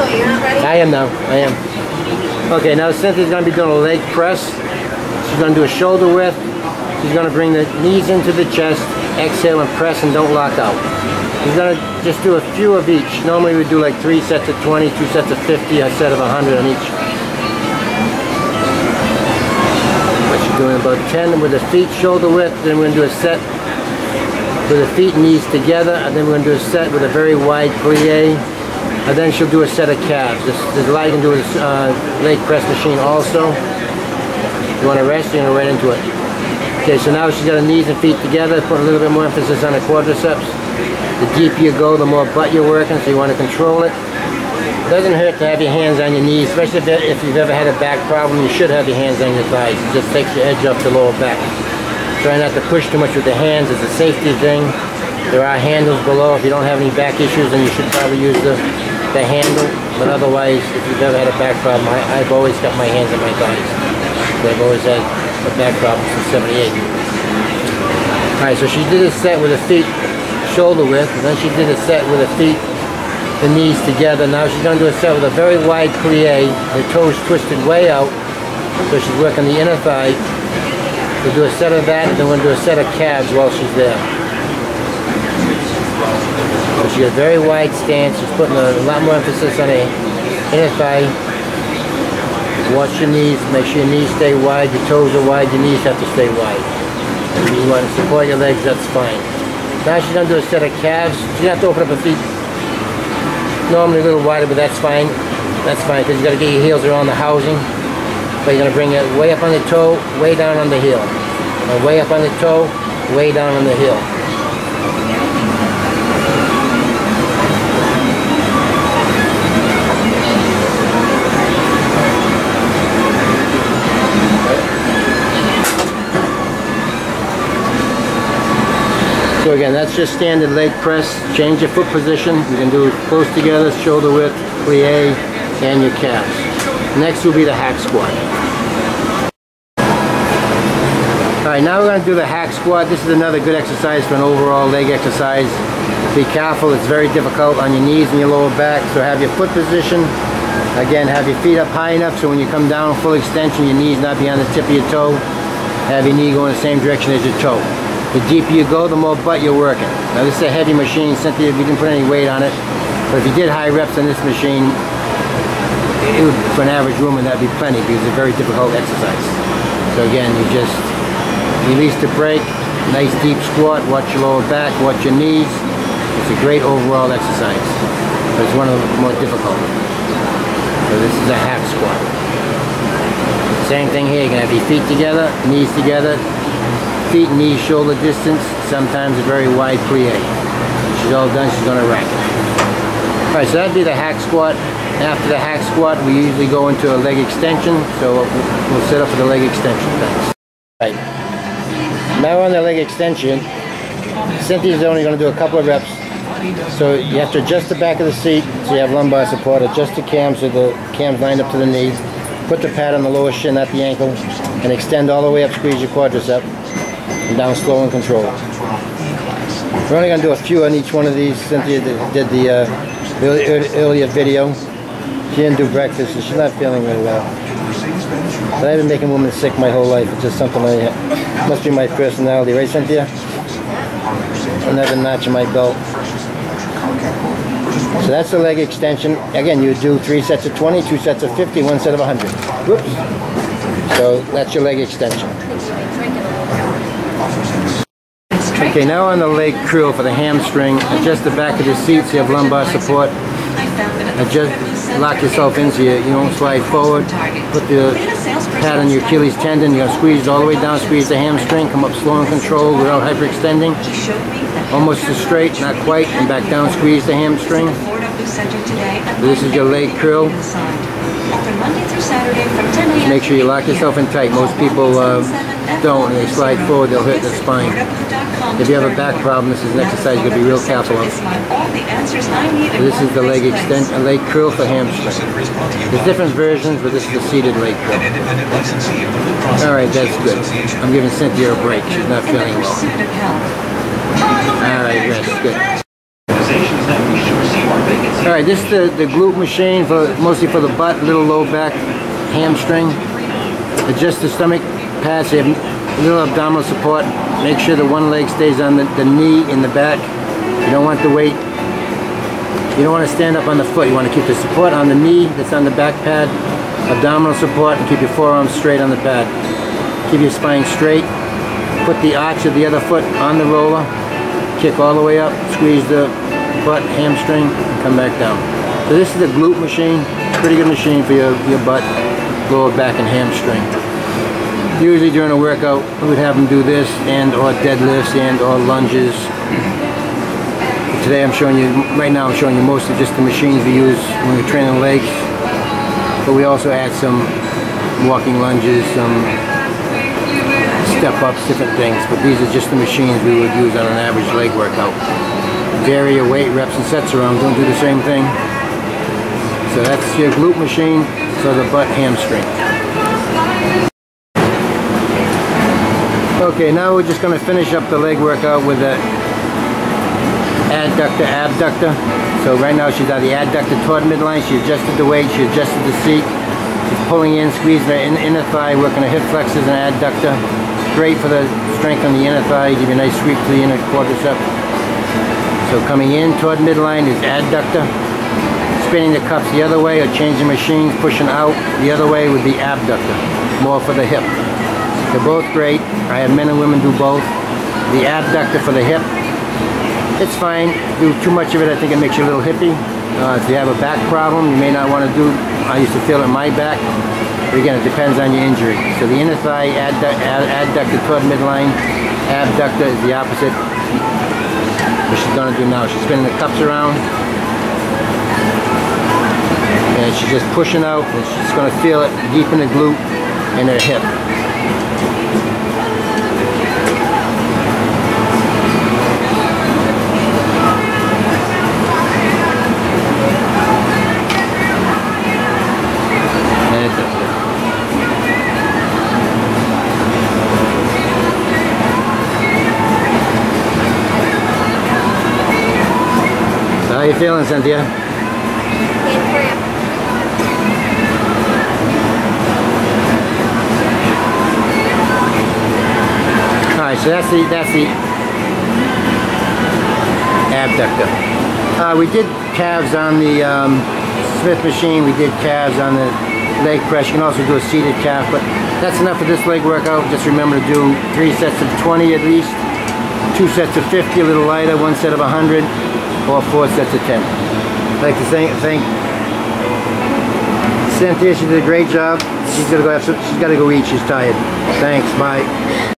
I am now. I am. Okay, now Cynthia's going to be doing a leg press. She's going to do a shoulder width. She's going to bring the knees into the chest, exhale and press and don't lock out. She's going to just do a few of each. Normally we do like 3 sets of 20, 2 sets of 50, a set of 100 on each. But she's doing about 10 with the feet shoulder width. Then we're going to do a set with the feet and knees together, and then we're going to do a set with a very wide plie, and then she'll do a set of calves. This light can do a leg press machine also. If you want to rest, you're going to right into it. Okay, so now she's got her knees and feet together, putting a little bit more emphasis on the quadriceps. The deeper you go, the more butt you're working, so you want to control it. It doesn't hurt to have your hands on your knees, especially if you've ever had a back problem. You should have your hands on your thighs. It just takes your edge off the lower back. Try not to push too much with the hands. It's a safety thing. There are handles below. If you don't have any back issues, then you should probably use the handle. But otherwise, if you've ever had a back problem, I've always got my hands on my thighs. I've always had a back problem since '78. Alright, so she did a set with the feet shoulder width, and then she did a set with the feet, the knees together. Now she's going to do a set with a very wide plie, the toes twisted way out, so she's working the inner thigh. We'll do a set of that, and then we'll do a set of calves while she's there. So she has a very wide stance. She's putting a lot more emphasis on the inner thigh. Watch your knees. Make sure your knees stay wide. Your toes are wide. Your knees have to stay wide. If you want to support your legs, that's fine. Now she's going to do a set of calves. She's going to have to open up her feet normally a little wider, but that's fine. That's fine, because you got to get your heels around the housing. But you're going to bring it way up on the toe, way down on the heel. And way up on the toe, way down on the heel. So again, that's just standard leg press. Change your foot position. You can do close together, shoulder width, plie, and your calves. Next will be the hack squat. Alright, now we're going to do the hack squat. This is another good exercise for an overall leg exercise. Be careful, it's very difficult on your knees and your lower back. So have your foot position. Again, have your feet up high enough so when you come down full extension, your knees not beyond the tip of your toe. Have your knee go in the same direction as your toe. The deeper you go, the more butt you're working. Now this is a heavy machine. Cynthia, we didn't put any weight on it. But if you did high reps on this machine, for an average woman, that'd be plenty because it's a very difficult exercise. So again, you just release the brake, nice deep squat, watch your lower back, watch your knees. It's a great overall exercise, but it's one of the more difficult. So this is a hack squat. Same thing here, you're going to have your feet together, knees together, feet and knees shoulder distance, sometimes a very wide plie. When she's all done, she's going to rack it. Alright, so that'd be the hack squat. After the hack squat, we usually go into a leg extension, so we'll set up for the leg extension. Thanks. Right. Now on the leg extension, Cynthia's only going to do a couple of reps. So you have to adjust the back of the seat so you have lumbar support, adjust the cams so the cam's lined up to the knee, put the pad on the lower shin at the ankle, and extend all the way up, squeeze your quadricep, and down slow and controlled. We're only going to do a few on each one of these. Cynthia did the earlier video. She didn't do breakfast, so she's not feeling really well. But I've been making women sick my whole life. It's just something must be my personality, right, Cynthia? Another notch in my belt. So that's the leg extension. Again, you do 3 sets of 20, 2 sets of 50, 1 set of 100. Whoops. So that's your leg extension. Okay, now on the leg curl for the hamstring, adjust the back of the seat so you have lumbar support. Lock yourself in so you don't slide forward. Put the pad on your Achilles tendon. You're going to squeeze it all the way down, squeeze the hamstring, come up slow and controlled without hyperextending. Almost to straight, not quite, and back down, squeeze the hamstring. This is your leg curl. Just make sure you lock yourself in tight. Most people don't, and they slide forward, they'll hurt the spine. If you have a back problem, this is an exercise you're going to be real careful of. So this is the leg leg curl for hamstring. There's different versions, but this is the seated leg curl. Alright, that's good. I'm giving Cynthia a break. She's not feeling well. Alright, that's good. Alright, this is the glute machine, mostly for the butt, little low back, hamstring. Adjust the stomach pads, you have a little abdominal support. Make sure the one leg stays on the knee in the back. You don't want the weight, you don't want to stand up on the foot. You want to keep the support on the knee that's on the back pad, abdominal support, and keep your forearms straight on the pad. Keep your spine straight. Put the arch of the other foot on the roller. Kick all the way up, squeeze the butt, hamstring, and come back down. So this is the glute machine. Pretty good machine for your butt, lower back, and hamstring. Usually during a workout, we would have them do this, and or deadlifts, and or lunges. Today I'm showing you, right now I'm showing you mostly just the machines we use when we're training legs. But we also add some walking lunges, some step-ups, different things. But these are just the machines we would use on an average leg workout. Vary your weight, reps, and sets around. Don't do the same thing. So that's your glute machine for the butt, hamstring. Okay, now we're just going to finish up the leg workout with the adductor, abductor. So right now she's at the adductor toward midline. She adjusted the weight, she adjusted the seat. She's pulling in, squeezing her inner thigh, working her hip flexors and adductor. Great for the strength on the inner thigh, give you a nice sweep to the inner quadricep. So coming in toward midline is adductor. Spinning the cups the other way or changing machines, pushing out the other way would be abductor, more for the hip. They're both great. I have men and women do both. The abductor for the hip, it's fine. Do too much of it, I think it makes you a little hippie. If you have a back problem, you may not want to do, I used to feel it in my back. But again, it depends on your injury. So the inner thigh, adductor toward midline, abductor is the opposite. What she's going to do now, she's spinning the cups around. And she's just pushing out, and she's going to feel it deep in the glute and her hip. How you feeling, Cynthia? Alright, so that's the abductor. We did calves on the Smith machine. We did calves on the leg press. You can also do a seated calf, but that's enough for this leg workout. Just remember to do 3 sets of 20 at least, 2 sets of 50, a little lighter, 1 set of 100. Or 4 sets of 10. I'd like to thank Cynthia. She did a great job. She's got to go eat. She's tired. Thanks. Bye.